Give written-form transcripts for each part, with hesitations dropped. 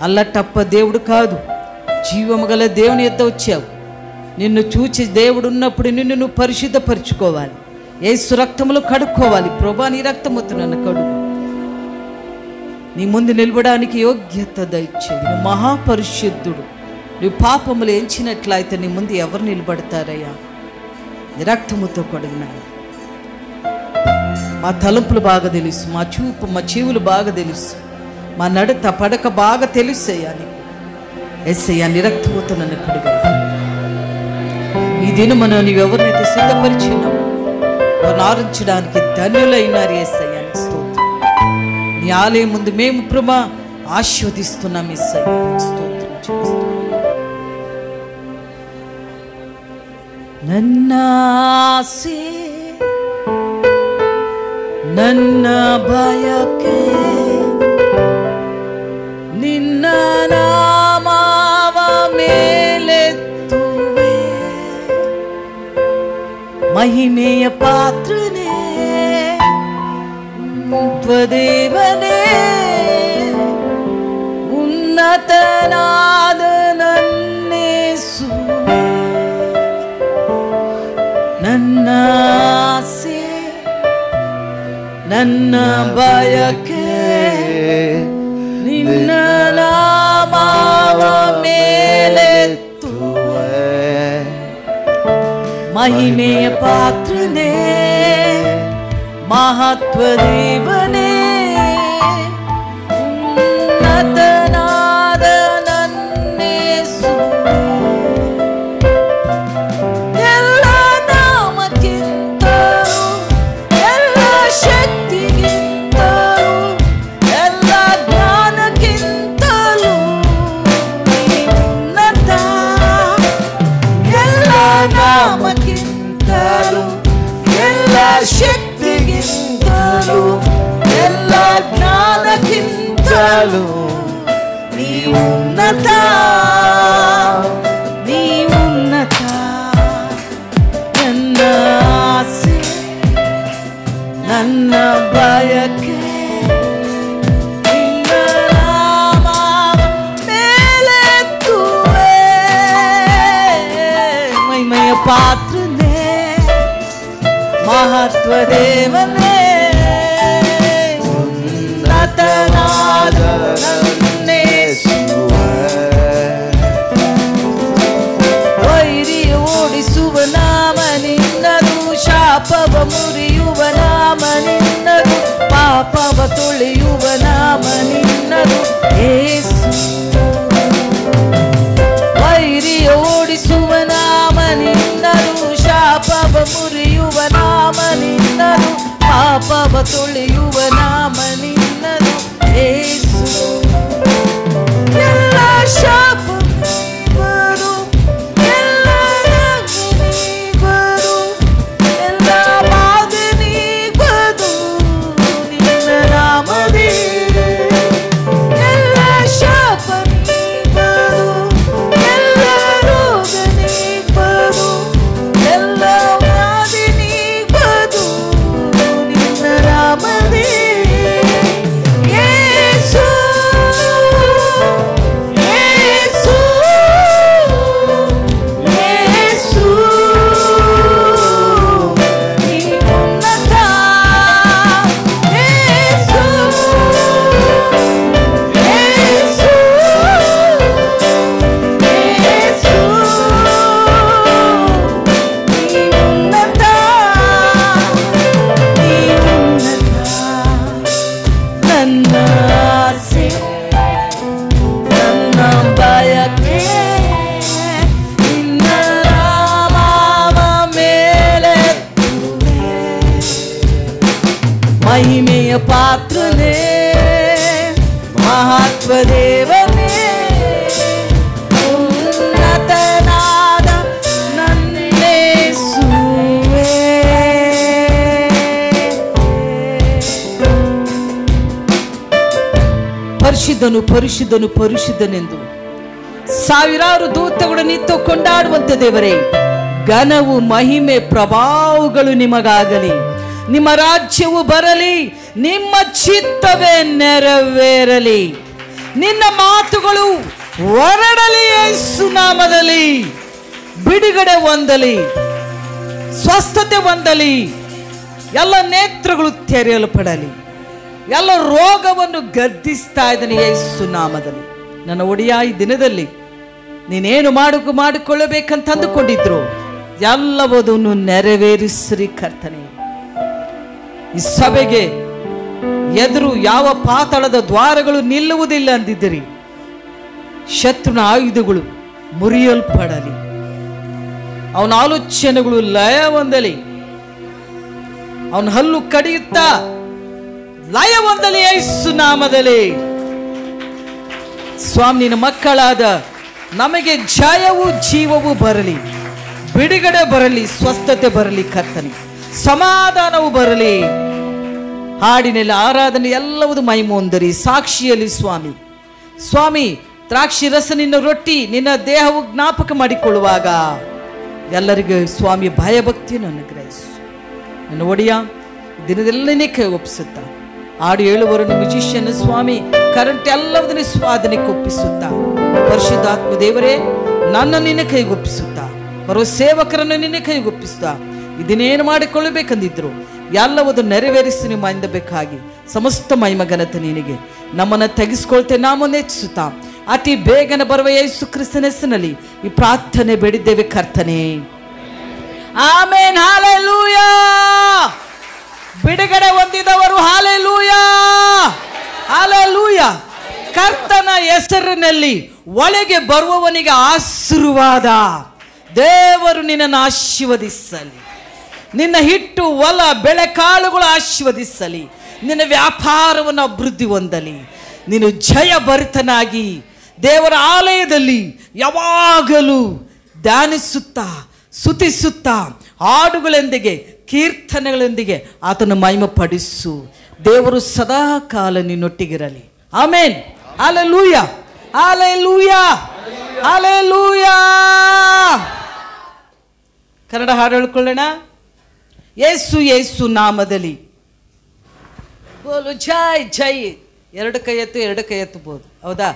అల్లటప్ప దేవుడు కాదు, జీవము గల దేవుని యొద్ద వచ్చావు. నిన్ను చూచి దేవుడు ఉన్నప్పుడు నిన్ను నువ్వు పరిశుద్ధపరచుకోవాలి, యేసు రక్తములో కడుక్కోవాలి. ప్రభా నీ రక్తముతో నన్ను కడుగు, నీ ముందు నిలబడానికి యోగ్యత దయచేయి. నువ్వు మహాపరిశుద్ధుడు, నువ్వు పాపములు ఎంచినట్లయితే నీ ముందు ఎవరు నిలబడతారయ్యా? నీ రక్తముతో కడుగునాను. మా తలంపులు బాగా తెలుసు, మా చూపు మా చెవులు బాగా తెలుసు, మా నడత పడక బాగా తెలుసయ్యా నీకు. ఎస్సయ్యా నీ రక్తముతో నన్ను కడుగయ్యా. ఈ దినమున నీవెవరినైతే సిద్ధపరిచినావు వారిని ఆరాధించడానికి ధన్యులైనారు యేసయ్యా. నీ స్తోత్రం. నీ ఆలయం ముందు మేము ప్రభా ఆశీర్వదిస్తున్నాం యేసయ్యా. నీ స్తోత్రం చేస్తున్నాం. ನನ್ನಾಸೆ ನನ್ನ ಬಯಕೆ ನಿನ್ನ ನಾಮವ ಮೇಲೆತ್ತುವೆ. ಮಹಿಮೆಯ ಪಾತ್ರನೇ ತ್ವದೇವನೇ, ಉನ್ನತನಾದ ನನ್ನೇಸುವೆ. ನನ್ನ ಆಸೆ ನನ್ನ ಬಯಕೆ ನಿನ್ನ ನಾಮವ ಮೇಲೆತ್ತುವೆ. ಮಹಿಮೆಯ ಪಾತ್ರನೇ ಮಹತ್ವ ದೇವನೇ, ಉನ್ನತನಾದ ನನ್ನೇಸುವೆ. ಎಲ್ಲ ನಾಮಕ್ಕಿಂತಲೂ ಎಲ್ಲ ಶಕ್ತಿಗಿಂತಲೂ ಎಲ್ಲ ಜ್ಞಾನಕ್ಕಿಂತಲೂ ಉನ್ನತ. ಎಲ್ಲ ನಾಮಕ್ಕಿಂತಲೂ ಎಲ್ಲ ಶಕ್ತಿಗಿಂತಲೂ ಎಲ್ಲ ಜ್ಞಾನಕ್ಕಿಂತಲೂ ನೀ ಉನ್ನತ, ನೀ ಉನ್ನತ. ನನ್ನ ಆಸೆ ನನ್ನ ಬಯಕೆ ನಿನ್ನ ನಾಮವ ಮೇಲೆತ್ತುವೆ. ಮಹಿಮೆಯ ಪಾತ್ರನೇ ಮಹತ್ವ ದೇವನೇ, ಉನ್ನತನಾದ ನನ್ನೇಸುವೆ. ವೈರಿಯ ಓಡಿಸುವ ನಾಮ ನಿನ್ನದು, ಶಾಪವ ಮುರಿಯುವ ನಾಮ ನಿನ್ನದು, ಪಾಪವ ತೊಳೆಯುವ ನಾಮ ನಿನ್ನದು ಯೇಸು. ವೈರಿಯ ಓಡಿಸುವ ನಾಮ ನಿನ್ನದು, ಶಾಪವ ಮುರಿಯುವ ನಾಮ ನಿನ್ನದು, ಪಾಪವ ತೊಳೆಯುವ ನಾಮ ನಿನ್ನದು ಯೇಸು. ಎಲ್ಲ ಶಾಪ ನೀವರು, ಎಲ್ಲ ನೀವರು, ಎಲ್ಲ ಬಾಧ ನೀಗದು ನಿನ್ನ ನಾಮದೇ. ಎಲ್ಲ ಶಾಪ ನೀವರು, ಎಲ್ಲ ರೋಗ ನೀಗದು, ಎಲ್ಲ ವ್ಯಾಧಿ ನೀಗದು ನಿನ್ನ ನಾಮದೇ. ಯೇಸು ಯೇಸು ಯೇಸು, ನೀ ಉನ್ನತ. ಯೇಸು ಯೇಸು ಯೇಸು, ನೀ ಉನ್ನತ, ನೀ ಉನ್ನತ. ನನ್ನ ಆಸೆ ನನ್ನ ಬಯಕೆ ನಿನ್ನ ನಾಮವ ಮೇಲೆತ್ತುವೆ. ಮಹಿಮೆಯ ಪಾತ್ರನೇ ಮಹತ್ವ ದೇವನೇ, ಉನ್ನತನಾದ ನನ್ನೇಸುವೆ. ಪರಿಶುದ್ಧನು ಪರಿಶುದ್ಧನು ಪರಿಶುದ್ಧನೆಂದು ಸಾವಿರಾರು ದೂತಗಳು ನಿಂತು ಕೊಂಡಾಡುವಂತೆ ದೇವರೇ, ಘನವು ಮಹಿಮೆ ಪ್ರಭಾವಗಳು ನಿಮಗಾಗಲಿ. ನಿಮ್ಮ ರಾಜ್ಯವು ಬರಲಿ, ನಿಮ್ಮ ಚಿತ್ತವೇ ನೆರವೇರಲಿ. ನಿನ್ನ ಮಾತುಗಳು ಹೊರಡಲಿ ಯೇಸು ನಾಮದಲ್ಲಿ. ಬಿಡುಗಡೆ ಹೊಂದಲಿ, ಸ್ವಸ್ಥತೆ ಹೊಂದಲಿ, ಎಲ್ಲ ನೇತ್ರಗಳು ತೆರೆಯಲ್ಪಡಲಿ. ಎಲ್ಲ ರೋಗವನ್ನು ಗದ್ದಿಸ್ತಾ ಇದ್ದಾನೆ ಯೇಸು ನಾಮದಲ್ಲಿ. ನನ್ನ ಒಡೆಯ, ಈ ದಿನದಲ್ಲಿ ನೀನೇನು ಮಾಡಿಕೊಳ್ಳಬೇಕಂತ ಅಂದುಕೊಂಡಿದ್ರು ಎಲ್ಲವದನ್ನು ನೆರವೇರಿಸ್ರಿ ಕರ್ತನೆ. ಈ ಸಭೆಗೆ ಎದುರು ಯಾವ ಪಾತಾಳದ ದ್ವಾರಗಳು ನಿಲ್ಲುವುದಿಲ್ಲ ಅಂದಿದ್ದೀರಿ. ಶತ್ರುನ ಆಯುಧಗಳು ಮುರಿಯಲ್ಪಡಲಿ, ಅವನ ಆಲೋಚನೆಗಳು ಲಯ ಹೊಂದಲಿ, ಅವನ ಹಲ್ಲು ಕಡಿಯುತ್ತಾ ಲಯ ಹೊಂದಲಿ ಯೇಸು ನಾಮದಲ್ಲಿ. ಸ್ವಾಮಿ, ನಿನ್ನ ಮಕ್ಕಳಾದ ನಮಗೆ ಜಯವೂ ಜೀವವೂ ಬರಲಿ, ಬಿಡುಗಡೆ ಬರಲಿ, ಸ್ವಸ್ಥತೆ ಬರಲಿ ಕರ್ತನೆ, ಸಮಾಧಾನವು ಬರಲಿ. ಹಾಡಿನಲ್ಲಿ ಆರಾಧನೆ ಎಲ್ಲವುದು ಮೈಮೊಂದರಿ ಸಾಕ್ಷಿಯಲ್ಲಿ ಸ್ವಾಮಿ. ಸ್ವಾಮಿ, ದ್ರಾಕ್ಷಿ ರಸ ನಿನ್ನ ರೊಟ್ಟಿ ನಿನ್ನ ದೇಹವು ಜ್ಞಾಪಕ ಮಾಡಿಕೊಳ್ಳುವಾಗ ಎಲ್ಲರಿಗೂ ಸ್ವಾಮಿ ಭಯಭಕ್ತಿಯನ್ನು ಅನುಗ್ರಹಿಸು. ನನ್ನ ಒಡೆಯ, ದಿನದೆಲ್ಲನೇ ಕೈ ಒಪ್ಪಿಸುತ್ತಾ ಹಾಡು ಹೇಳುವವರನ್ನು ಮ್ಯೂಸಿಷಿಯನ್ ಸ್ವಾಮಿ ಕರೆಂಟ್ ಎಲ್ಲವದನ್ನು ಸ್ವಾಧೀನಕ್ಕೆ ಒಪ್ಪಿಸುತ್ತಾ, ಪರಿಶುದ್ಧಾತ್ಮ ದೇವರೇ ನನ್ನ ನಿನ್ನ ಕೈಗೊಪ್ಪಿಸುತ್ತಾ, ಬರೋ ಸೇವಕರನ್ನು ನಿನ್ನ ಕೈಗೊಪ್ಪಿಸುತ್ತಾ, ಇದನ್ನೇನು ಮಾಡಿಕೊಳ್ಳಬೇಕಂದಿದ್ರು ಎಲ್ಲವದು ನೆರವೇರಿಸಿ ನಿಮ್ಮಿಂದ ಬೇಕಾಗಿ ಸಮಸ್ತ ಮಹಿಮಘನತೆ ನಿನಗೆ. ನಮ್ಮನ್ನು ತೆಗೆಸ್ಕೊಳ್ತೇವೆ, ನಾಮನ್ನು ಹೆಚ್ಚಿಸುತ್ತಾ ಅತಿ ಬೇಗನೆ ಬರುವ ಯೇಸು ಕ್ರಿಸ್ತನ ಹೆಸರಿನಲ್ಲಿ ಈ ಪ್ರಾರ್ಥನೆ ಬೇಡಿದ್ದೇವೆ ಕರ್ತನೆ, ಆಮೆನ್. ಹಲ್ಲೆಲೂಯಾ. ಬಿಡುಗಡೆ ಹೊಂದಿದವರು ಹಲ್ಲೆಲೂಯಾ, ಹಲ್ಲೆಲೂಯಾ. ಕರ್ತನ ಹೆಸರಿನಲ್ಲಿ ಒಳಗೆ ಬರುವವನಿಗೆ ಆಶೀರ್ವಾದ. ದೇವರು ನಿನ್ನನ್ನು ಆಶೀರ್ವದಿಸಲಿ, ನಿನ್ನ ಹಿಟ್ಟು ಹೊಲ ಬೆಳೆಕಾಳುಗಳು ಆಶೀರ್ವದಿಸಲಿ, ನಿನ್ನ ವ್ಯಾಪಾರವನ್ನು ಅಭಿವೃದ್ಧಿ ಹೊಂದಲಿ, ನೀನು ಜಯಭರಿತನಾಗಿ ದೇವರ ಆಲಯದಲ್ಲಿ ಯಾವಾಗಲೂ ಧ್ಯಾನಿಸುತ್ತಾ ಸ್ತುತಿಸುತ್ತಾ ಹಾಡುಗಳೊಂದಿಗೆ ಕೀರ್ತನೆಗಳೊಂದಿಗೆ ಆತನ ಮಹಿಮೆಪಡಿಸು. ದೇವರು ಸದಾ ಕಾಲ ನಿನ್ನೊಟ್ಟಿಗಿರಲಿ. Amen. Hallelujah, hallelujah, hallelujah. Kannada ಹಾಡು ಹೇಳ್ಕೊಳ್ಳೋಣ. ಯೇಸು ಯೇಸು ನಾಮದಲ್ಲಿ ಬೋಲು ಜೈ ಜೈ. ಎರಡು ಕೈ ಎತ್ತಬಹುದು. ಹೌದಾ?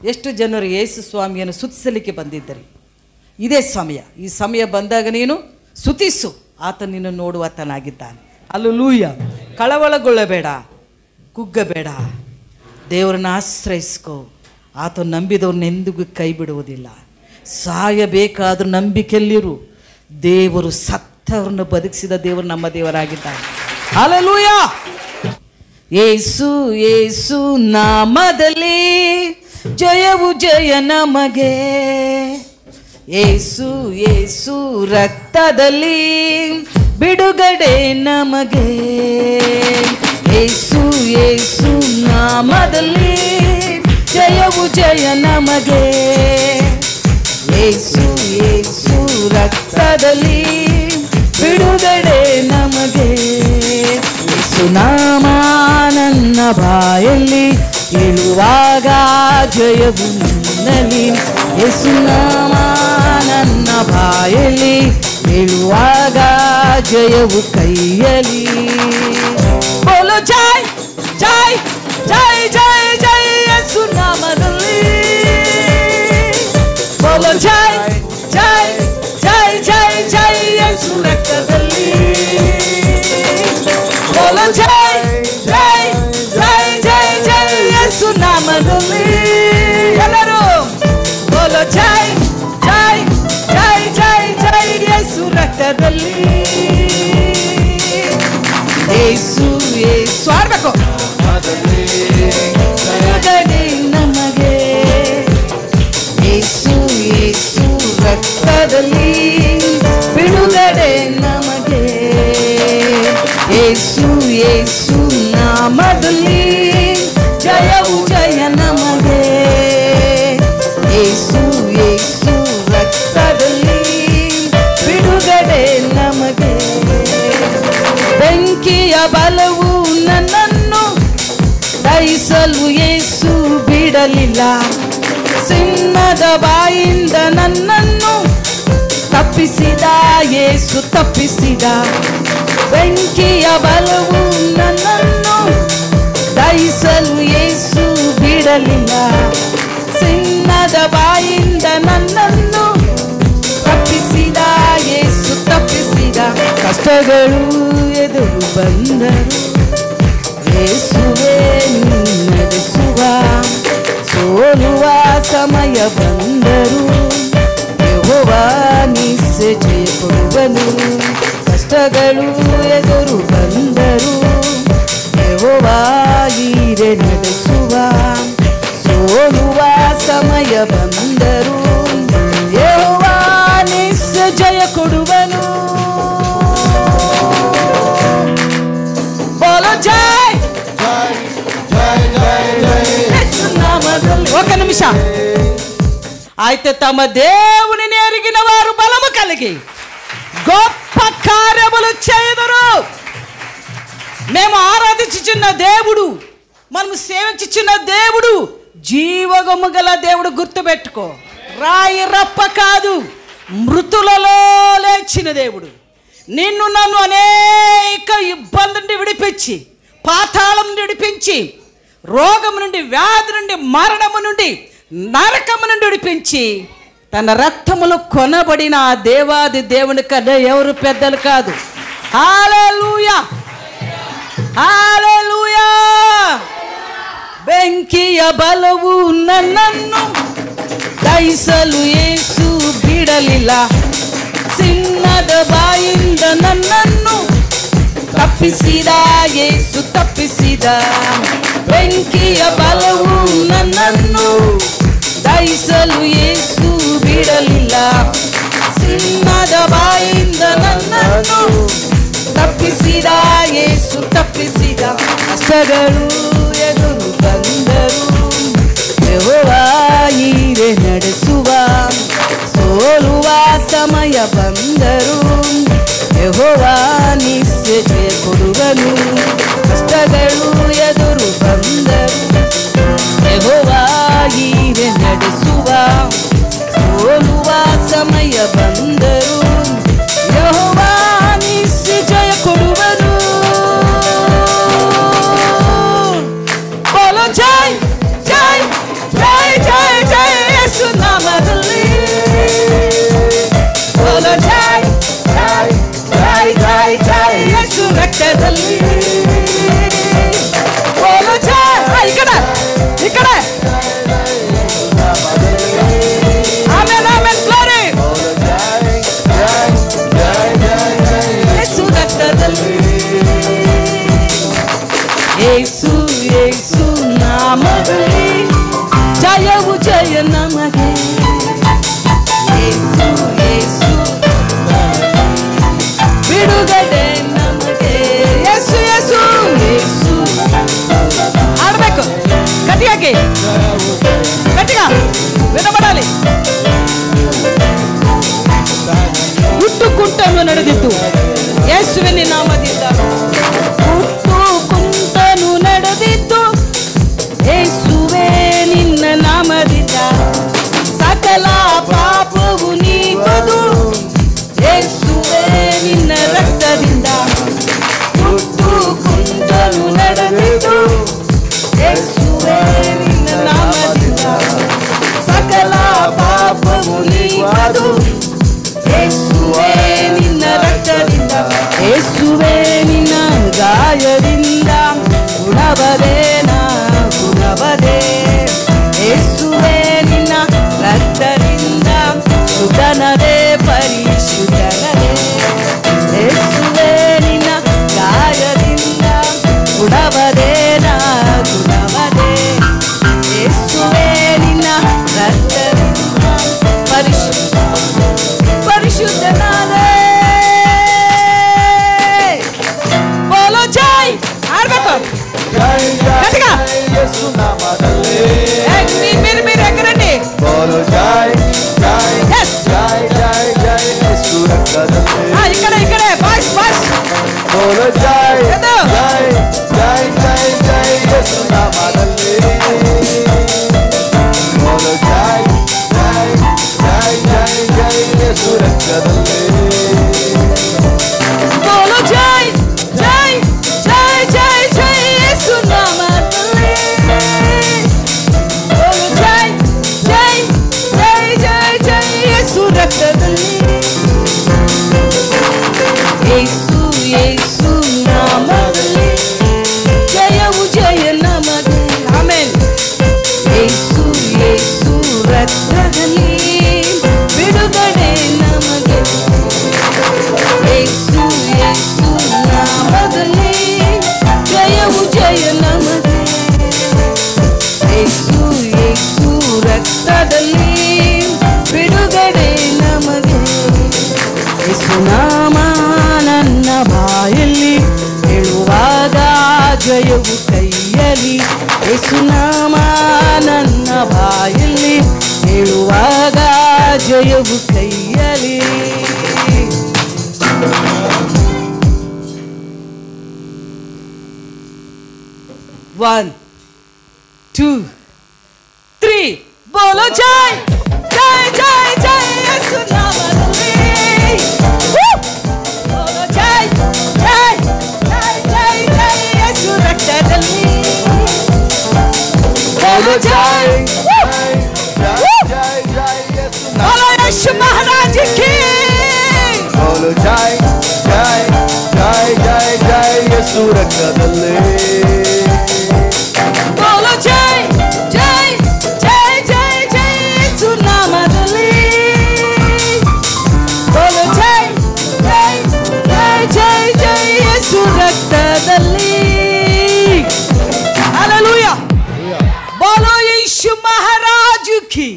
ಎಷ್ಟು ಜನರು ಯೇಸು ಸ್ವಾಮಿಯನ್ನು ಸ್ತುತಿಸಲಿಕ್ಕೆ ಬಂದಿದ್ದರು. ಇದೇ ಸಮಯ. ಈ ಸಮಯ ಬಂದಾಗ ನೀನು ಸ್ತುತಿಸು, ಆತ ನಿನ್ನ ನೋಡುವಾತನಾಗಿದ್ದಾನೆ. ಹಲ್ಲೆಲೂಯಾ. ಕಳವಳಗೊಳ್ಳಬೇಡ, ಕುಗ್ಗಬೇಡ, ದೇವರನ್ನ ಆಶ್ರಯಿಸ್ಕೋ. ಆತ ನಂಬಿದವ್ರನ್ನೆಂದಿಗೂ ಕೈ ಬಿಡುವುದಿಲ್ಲ. ಸಾಯಬೇಕಾದ್ರೂ ನಂಬಿಕೆಯಲ್ಲಿರು. ದೇವರು ಸತ್ತವರನ್ನು ಬದುಕಿಸಿದ ದೇವರು ನಮ್ಮ ದೇವರಾಗಿದ್ದಾನೆ. ಹಲ್ಲೆಲೂಯಾ. ಯೇಸು ಯೇಸು ನಾಮದಲ್ಲಿ ಜಯವು ಜಯ ನಮಗೆ. ಯೇಸು ಯೇಸು ರಕ್ತದಲ್ಲಿ ಬಿಡುಗಡೆ ನಮಗೆ. ಯೇಸು ಯೇಸು ನಾಮದಲ್ಲಿ ಜಯವು ಜಯ ನಮಗೆ. ಯೇಸು ಯೇಸು ರಕ್ತದಲ್ಲಿ ಬಿಡುಗಡೆ ನಮಗೆ. ಯೇಸು ನಾಮ ನನ್ನ ಬಾಯಲ್ಲಿ ಹೇಳುವಾಗ ಜಯವು ನನ್ನಲ್ಲಿ. ಯೇಸು ನಾಮ ನನ್ನ ಬಾಯಲ್ಲಿ ಹೇಳುವಾಗ ಜಯವು ಕೈಯಲ್ಲಿ. ಬೋಲೋ ಜೈ ಜೈ ಜೈ ಜೈ ಜೈ ಯೇಸು ನಾಮದಲ್ಲಿ. ಬೋಲೋ ಜೈ ಜೈ ಜೈ ಜೈ ಜೈ ಯೇಸು ರಕ್ತದಲ್ಲಿ. ಬೋಲೋ ಜೈ ಜೈ ಜೈ ಜೈ ಜೈ ಯೇಸು ನಾಮದಲ್ಲಿ. ಎಲ್ಲರೂ ಬೋಲೋ ಜೈ ಜೈ ಜೈ ಜೈ ಜೈ ಯೇಸು ರಕ್ತದಲ್ಲಿ. ಯೇಸು ಯೇಸು ಆಡ್ಬೇಕು. ಬಿಡುಗಡೆ ನಮಗೆ. ಯೇಸು ಯೇಸು ರಕ್ತದಲ್ಲಿ ಬಿಡುಗಡೆ ನಮಗೆ. ಯೇಸು ಯೇಸು ನಾಮದಲ್ಲಿ ಜಯವು ಜಯ ನಮಗೆ. ಯೇಸು ಯೇಸು ರಕ್ತದಲ್ಲಿ ಬಿಡುಗಡೆ ನಮಗೆ. ಬೆಂಕಿಯ ಬಲವು ನನ್ನನ್ನು ದಹಿಸಲು ಯೇಸು ಬಿಡಲಿಲ್ಲ. ಸಿಂಹದ ಬಾಯಿಂದ ನನ್ನನ್ನು ತಪ್ಪಿಸಿದ ಯೇಸು ತಪ್ಪಿಸಿದ. ಬೆಂಕಿಯ ಬಲವು ನನ್ನನ್ನು ದಹಿಸಲು ಯೇಸು ಬಿಡ ಬಿಡಲಿಲ್ಲ. ಸಿಂಹದ ಬಾಯಿಂದ ನನ್ನನ್ನು ತಪ್ಪಿಸಿದ ಯೇಸು ತಪ್ಪಿಸಿದ. ಕಷ್ಟಗಳು ಎದುರು ಬಂದರು ಯೇಸುವೇ ನಡೆಸುವ. ಸೋಲುವ ಸಮಯ ಬಂದರು ಯೆಹೋವ ನಿಸ್ಸೆ ಜಯ ಕೊಡುವನು. ಕಷ್ಟಗಳು ಎದುರು ಬಂದರು ಯೆಹೋವ ಹೀರೆ ನಡೆಸುವ. ಸೋಲುವ ಸಮಯ ಬಂದರು ಯೆಹೋವ ನಿಸ್ಸೆ ಜಯ ಕೊಡುವನು. ಬೋಲೋ ಜೈ ನಾಮದಲ್ಲಿ. ఒక నిమిಷ అయితే తమ దేవుని ఎరిగిన వారు బలము కలిగి గొప్ప కార్యములు చేయుదురు. మేము ఆరాధించుచున్న దేవుడు, మనము సేవించుచున్న దేవుడు జీవగము గల దేవుడు. గుర్తుపెట్టుకో, రాయి రప్ప కాదు, మృతులలో లేచిన దేవుడు. నిన్ను నన్ను అనేక ఇబ్బంది నుండి విడిపించి, పాతాళం నుండి విడిపించి, రోగము నుండి, వ్యాధి నుండి, మరణము నుండి, నరకము నుండి విడిపించి తన రక్తములు కొనబడిన ఆ దేవాది దేవుని కన్నా ఎవరు పెద్దలు కాదు. హల్లెలూయా, హల్లెలూయా. ಬೆಂಕಿಯ ಬಲವು ನನ್ನನ್ನು ದಹಿಸಲು ಯೇಸು ಬಿಡಲಿಲ್ಲ. ಸಿಂಹದ ಬಾಯಿಂದ ನನ್ನನ್ನು ತಪ್ಪಿಸಿದ ಯೇಸು ತಪ್ಪಿಸಿದ. ಬೆಂಕಿಯ ಬಲವು ನನ್ನನ್ನು ದಹಿಸಲು ಯೇಸು ಬಿಡಲಿಲ್ಲ. ಸಿಂಹದ ಬಾಯಿಂದ ನನ್ನನ್ನು ತಪ್ಪಿಸಿದ ಯೇಸು ತಪ್ಪಿಸಿದ. ಕಷ್ಟಗಳು ಎದುರು ಬಂದರು ಯೆಹೋವ ಹೀರೆ ನಡೆಸುವ. ಸೋಲುವ ಸಮಯ ಬಂದರು ಯೆಹೋವ ನಿಸ್ಸೆ ಜಯ ಕೊಡುವನು. ಕಷ್ಟಗಳು ಎದುರು ಬಂದರು ಯೆಹೋವ ಹೀರೆ ನಡೆಸುವ. ಸೋಲುವ ಸಮಯ ಬಂದರು ಯೆಹೋವ ನಿಸ್ಸೆ ಜಯ ಕೊಡುವನು. ಬೋಲೋ ಜೈ ಜೈ ಜೈ ಜೈ ಜೈ ಯೇಸು ನಾಮದಲ್ಲಿ. ಬೋಲೋ ಜೈ ಜೈ ಜೈ ಜೈ ಜೈ ಯೇಸು ರಕ್ತದಲ್ಲಿ. ಬೋಲೋ ಜೈ. ಈ ಕಡೆ ಈ ಕಡೆ. Amen amen glory. ಯೇಸು ರಕ್ತದಲ್ಲಿ. ಯೇಸು ಯೇಸು ನಾಮದಲ್ಲಿ ಜಯವು ಜಯ ನಮಗೆ. ಯೇಸು ಯೇಸು ಬಿಡುಗಡೆ ನಮಗೆ. ಯೇಸು ಯೇಸು ಯೇಸು. ಆಡ್ಬೇಕು ಗಟ್ಟಿಯಾಗಿ, ಗಟ್ಟಿಗ ವಿನಪಡಲಿ. ಹುಟ್ಟು ಕುಂಟನ್ನು ನಡೆದಿತ್ತು ಯೇಸುವಿನ ನಾಮದಿಂದ. ಹುಟ್ಟು ಕುಂಟನು ನಡೆದಿತ್ತು ಯೇಸುವೇ ನಿನ್ನ ನಾಮದಿಂದ. ಸಕಲ ಪಾಪವು ನೀಗುವುದು ಯೇಸುವೇ ನಿನ್ನ ರಕ್ತದಿಂದ. ಹುಟ್ಟು ಕುಂಟನು ನಡೆದಿತ್ತು ಯೇಸುವೇ ನಿನ್ನ ನಾಮದಿಂದ. ಸಕಲ ಪಾಪವು ನೀಗುವುದು ಯೇಸುವೇ ನಿನ್ನ ರಕ್ತದಿಂದ. ಯೇಸುವೇ ನಿನ್ನ ಗಾಯದಿಂದ ಗುಣವದೇನ ಗುಣವದೇ. ಯೇಸುವೇ ನಿನ್ನ ರಕ್ತದಿಂದ ಶುದ್ಧನದೇ ಪರಿಶುದ್ಧನದೇ. ಯೇಸುವೇ ನಿನ್ನ ಗಾಯದಿಂದ ಗುಣವದೇನ ಗುಣವದೇ. ಯೇಸುವೇ ನಿನ್ನ ರಕ್ತದಿಂದ ಪರಿಶುದ್ಧ ಹೇಳುವಾಗ ಜಯವು ಕೈಯಲಿ. 1 2 3 ಬೋಲೋ ಜೈ ಜೈ ಜೈ ಜೈ ಯೇಸು ನಾಮದಲ್ಲಿ. ಬೋಲೋ ಜೈ ಜೈ ಜೈ ಜೈ ಜೈ ಯೇಸು ರಕ್ತದಲ್ಲಿ. ಬೋಲೋ ಜೈ ಜೈ ಜೈ ಜೈ ಯೇಸು. ಬೋಲೋ ಯೇಸು ಮಹಾರಾಜ್ ಕಿ. ಬೋಲೋ ಜೈ ಜೈ ಜೈ ಜೈ ಜೈ ಯೇಸು ರಕ್ತದಲ್ಲಿ. ಬೋಲೋ ಜೈ ಜೈ ಜೈ ಜೈ ಜೈ ಯೇಸು ನಾಮದಲ್ಲಿ. ಬೋಲೋ ಜೈ ಜೈ ಜೈ ಜೈ ಜೈ ಯೇಸು ರಕ್ತದಲ್ಲಿ. हालेलुया. बोलो यीशु महाराज की.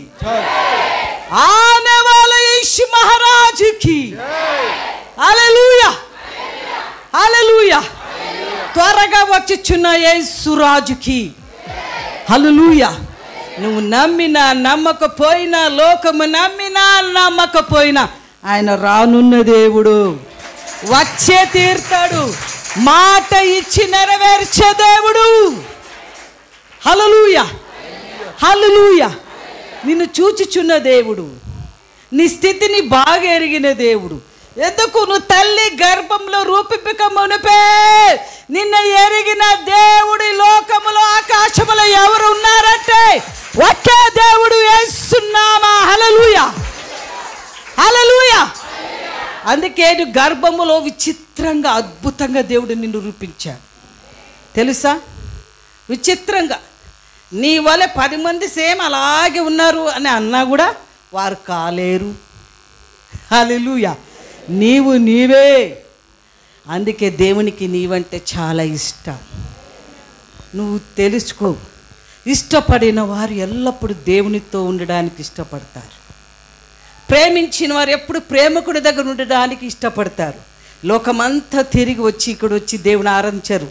आने वाले यीशु महाराज की. Hallelujah hallelujah. త్వరగా వచ్చుచున్న యేసు రాజుకి. హల్లెలూయా. నువ్వు నమ్మినా నమ్మకపోయినా, లోకము నమ్మినా నమ్మకపోయినా, ఆయన రానున్న దేవుడు, వచ్చే తీర్తాడు, మాట ఇచ్చి నెరవేర్చే దేవుడు. హల్లెలూయా హల్లెలూయా. నిన్ను చూచుచున్న దేవుడు, నీ స్థితిని బాగా ఎరిగిన దేవుడు. ఎందుకు నువ్వు తల్లి గర్భంలో రూపింపక మునిపే నిన్న ఎరిగిన దేవుడి లోకములో ఆకాశములో ఎవరు ఉన్నారంటే ఒకే దేవుడు, యేసునామా. హల్లెలూయా హల్లెలూయా. అందుకే గర్భములో విచిత్రంగా అద్భుతంగా దేవుడు నిన్ను రూపించాడు. తెలుసా? విచిత్రంగా. నీ వల్ల 10 మంది సేమ్ అలాగే ఉన్నారు అని అన్నా కూడా వారు కాలేరు. హల్లెలూయా. నీవు నీవే. అందుకే దేవునికి నీవంటే చాలా ఇష్టం. నువ్వు తెలుసుకో. ఇష్టపడిన వారు ఎల్లప్పుడూ దేవునితో ఉండడానికి ఇష్టపడతారు. ప్రేమించిన వారు ఎప్పుడు ప్రేమికుడి దగ్గర ఉండడానికి ఇష్టపడతారు. లోకమంతా తిరిగి వచ్చి ఇక్కడ వచ్చి దేవుని ఆరాధించరు.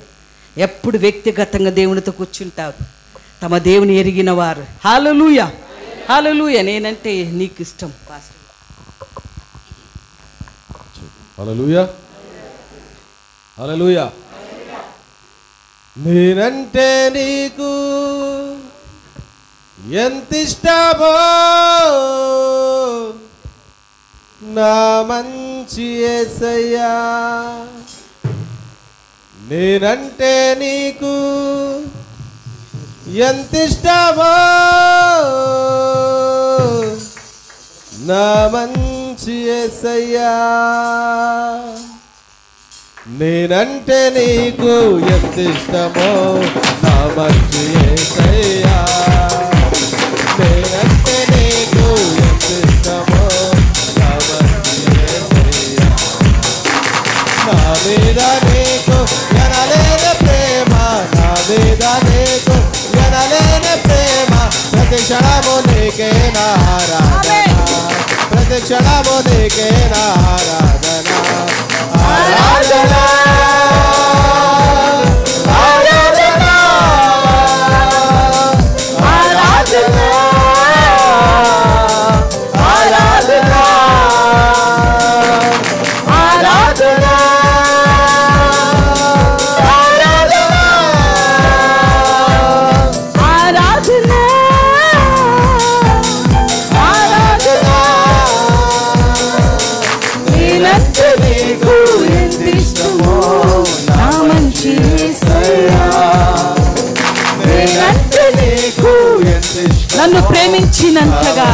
ఎప్పుడు వ్యక్తిగతంగా దేవునితో కూర్చుంటారు, తమ దేవుని ఎరిగిన వారు. హల్లెలూయా హల్లెలూయా. నేనంటే నీకు ఇష్టం పాస్టర్. హల్లెలూయా హల్లెలూయా. నేనంటే నీకు ఎంత ఇష్టమో నా మంచి యేసయ్యా. నేనంటే నీకు ఎంత ఇష్టమో నా మంచి యేసయ్యా. నేనంటే నీకు ఎంత ఇష్టమో నా మంచి యేసయ్యా. నేనంటే నీకు ఎంత ఇష్టమో నా మంచి యేసయ్యా. నా మీద నీకు ఎనలేని ప్రేమ, నా మీద నీకు ఎనలేని ప్రేమ. ప్రతి క్షణము నీకే నా ఆరాధన, ప్రతి క్షణము నీకే నా ఆరాధన. ఆరాధన ఆరాధన ఆరాధన ఆరాధన ఆరాధన ఆరాధన ఆరాధన. నేనంటే నీకు ఎంత ఇష్టమో నా మంచి యేసయ్యా. నేనంటే నీకు ఎంత ఇష్టమో నన్ను ప్రేమించినంతగా,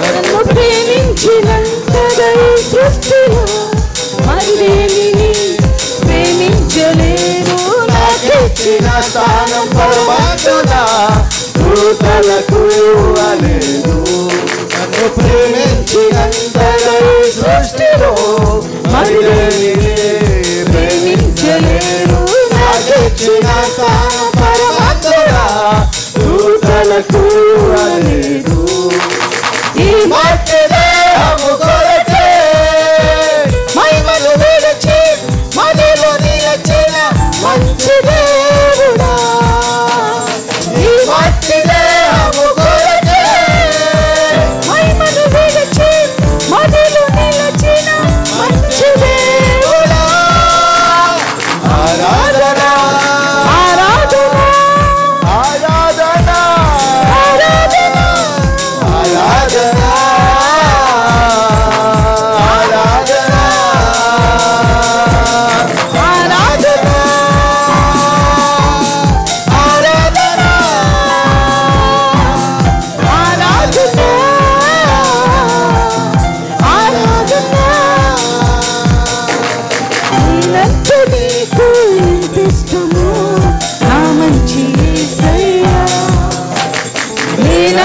నన్ను ప్రేమించినంతగా ఈ సృష్టిలో మరేమిని ప్రేమించలేరు. నాకిచ్చిన స్థానం పరమాత్మ దూతలకు ఇవ్వలేదు. నన్ను ప్రేమించినంతగా ఈ సృష్టిలో మరేమిని ప్రేమించలేరు. నాకిచ్చిన స్థానం పరమాత్మ దూతలకు ఇవ్వలేదు. ఈ మట్టి దేహము కొరకే మహిమను విడిచి మనలో నిలిచిన మంచి దేవుడా. ఈ మట్టి దేహము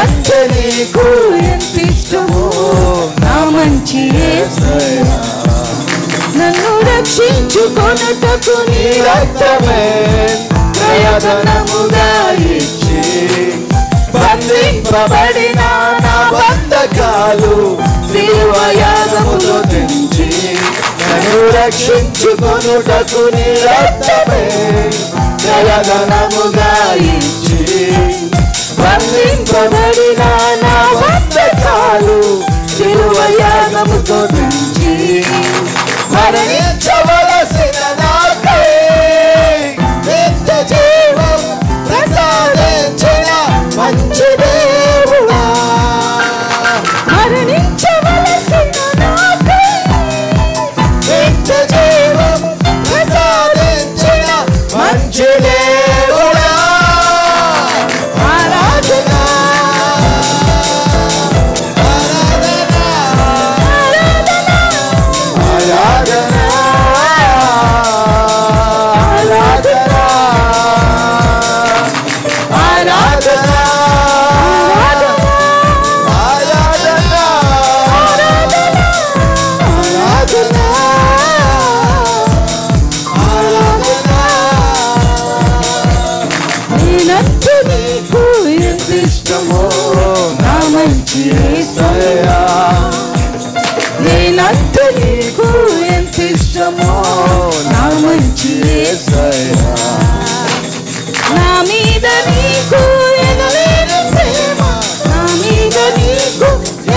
నేనంటే నీకు ఎంత ఇష్టమో నా మంచి యేసయ్యా. నన్ను రక్షించుకొనుటకు నీ రక్తమే ప్రయోజనముగా ఇచ్చి బంధింపబడిన నా బంధకాలు సిలువ యాగముతో తెంచి నన్ను రక్షించుకొనుటకు నీ రక్తమే ప్రయోజనముగా ఇచ్చి బంధింపబడిన నా బంధకాలు సిలువ యాగముతో తెంచి మరణించవలసిన నాకై నిత్య జీవం ప్రసాదించిన మంచి దేవుడా. మరణించవలసిన నాకై నిత్య జీవం ప్రసాదించిన మంచి దేవుడా. ఆరాధన ఆరాధన నేనంటే నీకు ఎంత ఇష్టమో నా మంచి యేసయ్యా. నేనంటే నీకు ఎంత ఇష్టమో నా మంచి యేసయ్యా. నా మీద నీకు ఎనలేని ప్రేమ, నా మీద నీకు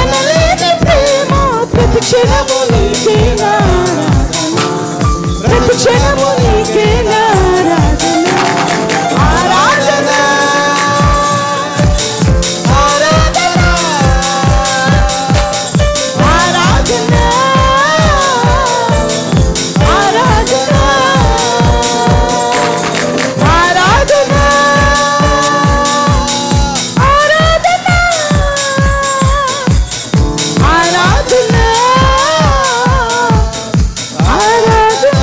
ఎనలేని ప్రేమ. ప్రతి క్షణము నీకే నా ఆరాధన, ప్రతి క్షణము నీకే నా ఆరాధన. ఆరాధన ఆరాధన ఆరాధన ఆరాధన ఆరాధన ఆరాధన ఆరాధన ఆరాధన.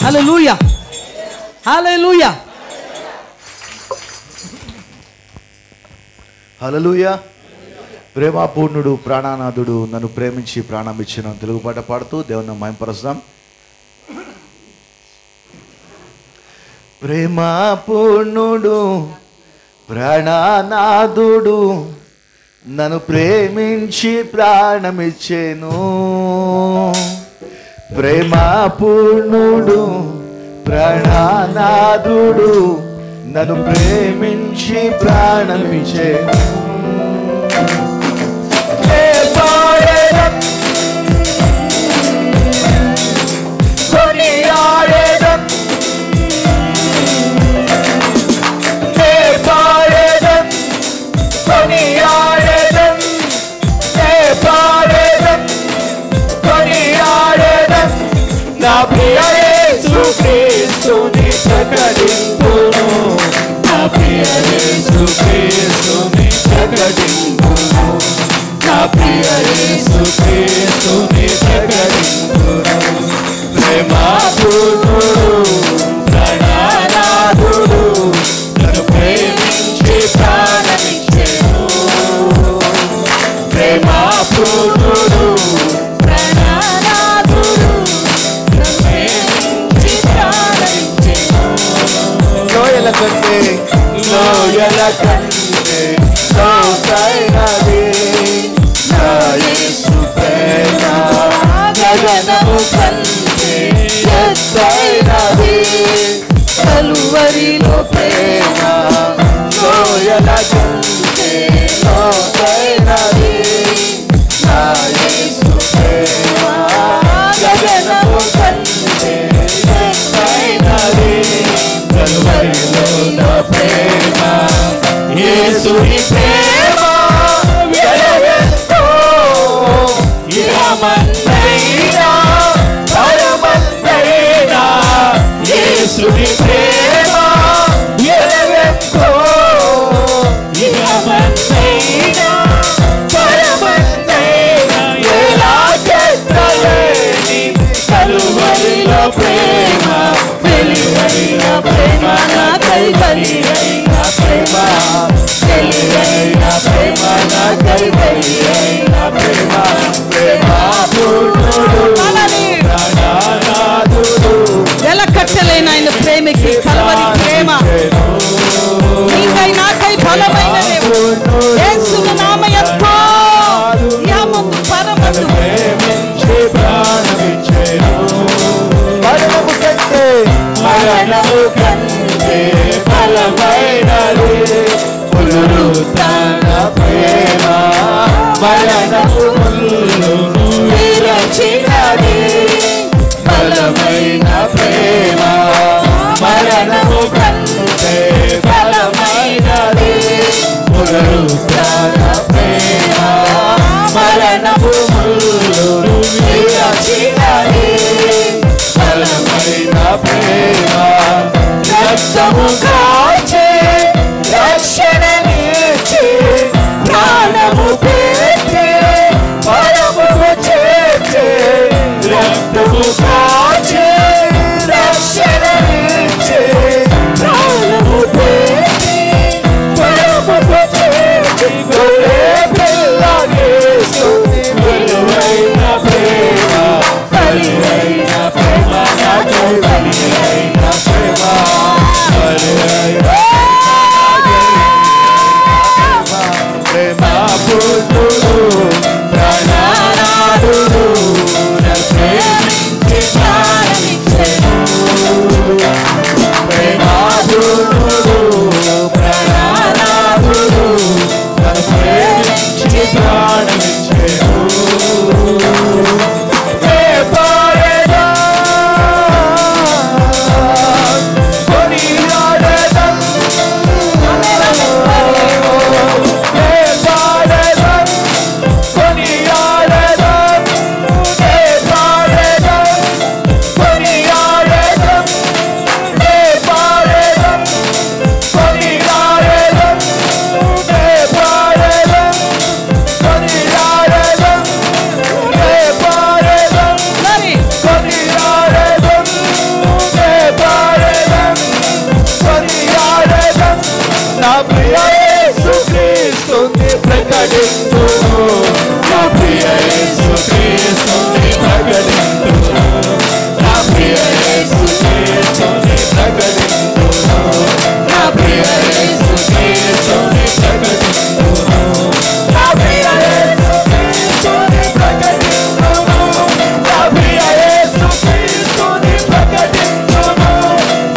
హల్లెలూయా, హల్లెలూయా. హల్లెలూయా. ప్రేమపూర్ణుడు ప్రాణనాథుడు నన్ను ప్రేమించి ప్రాణం ఇచ్చిన తెలుగు పాట పాడుతూ దేవుని మహిమపరుస్తాం. ప్రేమపూర్ణుడు ప్రాణనాథుడు నన్ను ప్రేమించి ప్రాణమిచ్చెను. ప్రేమపూర్ణుడు ప్రాణనాథుడు నన్ను ప్రేమించి ప్రాణమిచ్చెను. నా ప్రియ యేసుక్రీస్తుని ప్రకటింతును, నా ప్రియ యేసుక్రీస్తుని ప్రకటింతును, నా ప్రియ యేసుక్రీస్తుని ప్రకటింతును. ప్రేమపూర్ణుడు ప్రాణనాథుడు నన్ను ప్రేమించి ప్రాణమిచ్చెను. ప్రేమపూర్ణుడు లోయల కంటే లోతైనది నా యేసు ప్రేమ, గగనము కంటే ఎత్తైనది కలువరిలో ప్రేమ. లోయల కంటే లోతైనది నా యేసు ప్రేమ, గగనము కంటే ఎత్తైనది కలువరిలో నా ప్రేమ. యేసుని ప్రేమ వెలుగెంతో ఇహమందైనా పరమందైనా. యేసుని ప్రేమ వెలుగెంతో ఇహమందైనా పరమందైనా. ఎలాగెత్తలేని కలువరిలో ప్రేమ, వెలువరిన ప్రేమ, నా కలువరిన ప్రేమ. పునరుత్థాన ప్రేమ మరణపు ముళ్ళును విరచినది. బలమైన ప్రేమ మరణము కంటే బలమైనది. పునరుత్థాన ప్రేమ మరణపు ముళ్ళును విరచినది. బలమైన ప్రేమ రక్తము కాచే రక్షణనిచ్చే ప్రాణము పెట్టే పరముకు చేర్చే. రక్తము కాచే రక్షణనిచ్చే ప్రాణము పెట్టే పరముకు చేర్చే. గొర్రె పిల్లగేస్తుంది బలివైన ప్రేమ. బలివైన ప్రేమ నాతో బలివైన ప్రేమ. బలివైన ప్రేమ పుత్రుడు ప్రాణనాథుడు నన్ను ప్రేమించి ప్రాణమిచ్చెను. ప్రేమ పుత్రుడు ప్రాణనాథుడు నన్ను ప్రేమించి ప్రాణమిచ్చెను. నా ప్రియ యేసుక్రీస్తుని ప్రకటింతును. నా ప్రియ యేసుక్రీస్తుని ప్రకటింతును. నా ప్రియ యేసుక్రీస్తుని ప్రకటింతును. నా ప్రియ యేసుక్రీస్తుని ప్రకటింతును. నా ప్రియ యేసుక్రీస్తుని ప్రకటింతును. నా ప్రియ యేసుక్రీస్తుని ప్రకటింతును.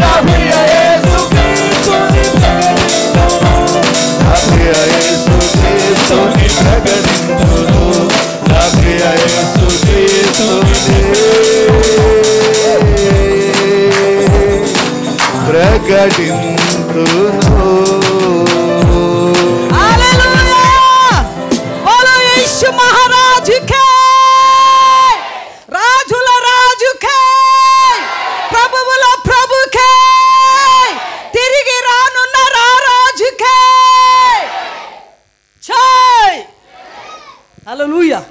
నా ప్రియ యేసుక్రీస్తుని నా ప్రియ యేసుక్రీస్తుని ప్రకటింతును. నా ప్రియ యేసుక్రీస్తుని ప్రకటింతును. హల్లెలూయా! బోలో యేసు మహారాజుకే, రాజుల రాజుకే, ప్రభువుల ప్రభుకే, తిరిగి రానున్న రారాజుకే. జై! హల్లెలూయా!